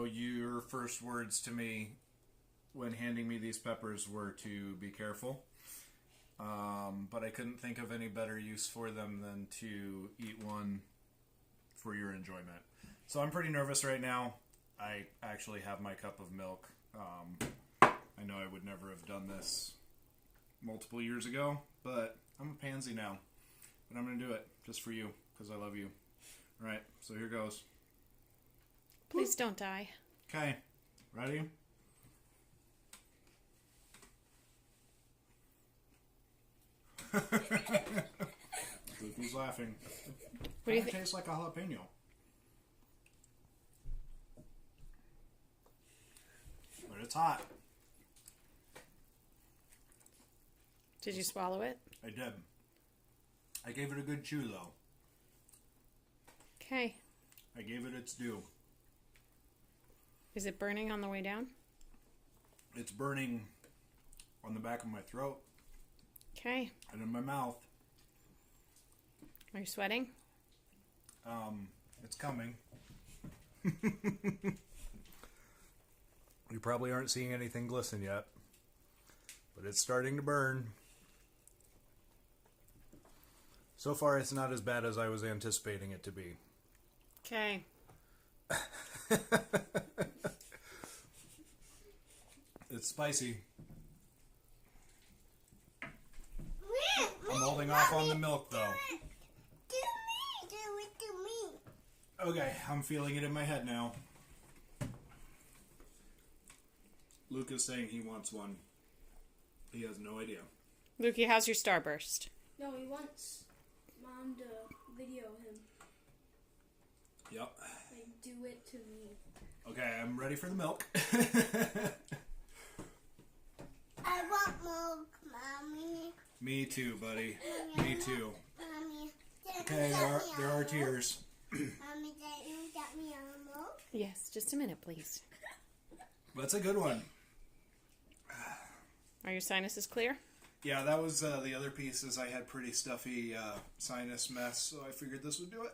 know your first words to me when handing me these peppers were to be careful. But I couldn't think of any better use for them than to eat one for your enjoyment. So I'm pretty nervous right now. I actually have my cup of milk. I know I would never have done this multiple years ago, but I'm a pansy now. But I'm going to do it just for you because I love you. All right, so here goes. Please don't die. Okay, ready? Goofy's laughing. What do you It think? tastes like a jalapeno. But it's hot. Did you swallow it? I did. I gave it a good chew, though. Okay. I gave it its due. Is it burning on the way down? It's burning on the back of my throat Okay. and in my mouth. Are you sweating? It's coming. You probably aren't seeing anything glisten yet, but it's starting to burn. So far, it's not as bad as I was anticipating it to be. Okay. It's spicy. I'm holding off on the milk, though. Do it to me. Okay, I'm feeling it in my head now. Luke is saying he wants one. He has no idea. Lukey, how's your starburst? No, he wants Mom to video him. Yep. Like, do it to me. Okay, I'm ready for the milk. I want milk, Mommy. Me too, buddy. Me too. Mommy. Okay, there are tears. Mommy, did you get me on milk? Yes, just a minute, please. That's a good one. Are your sinuses clear? Yeah, that was the other piece is I had pretty stuffy sinus mess, so I figured this would do it.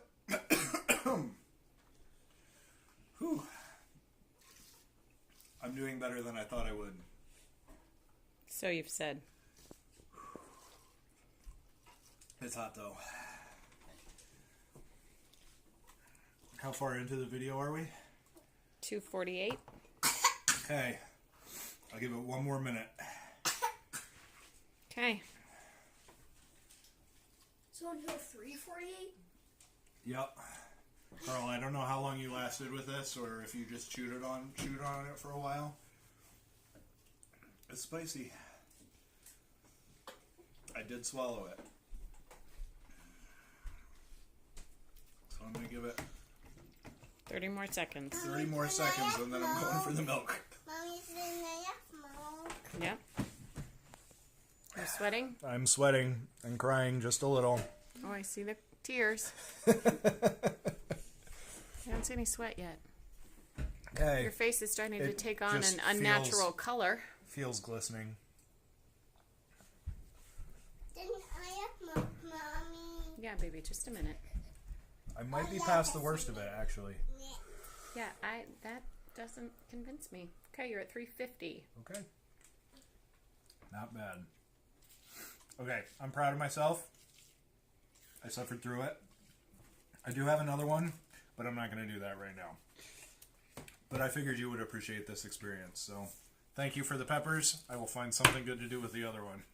Whew. I'm doing better than I thought I would. So you've said. It's hot, though. How far into the video are we? 2:48. Okay. I'll give it one more minute. Okay. So until 3:48? Yep. Carl, I don't know how long you lasted with this, or if you just chewed on it for a while. It's spicy. I did swallow it. So I'm going to give it 30 more seconds. 30 more seconds, and then I'm going for the milk. Mommy's in the milk. Yep. You're sweating? I'm sweating and crying just a little. Oh, I see the tears. I don't see any sweat yet. Okay. Your face is starting to It take on just an unnatural color. Feels glistening. Didn't I have milk, Mommy? Yeah, baby, just a minute. I might be past the worst of it, actually. Yeah, that doesn't convince me. Okay, you're at 350. Okay. Not bad. Okay, I'm proud of myself. I suffered through it. I do have another one, but I'm not going to do that right now. But I figured you would appreciate this experience, so thank you for the peppers. I will find something good to do with the other one.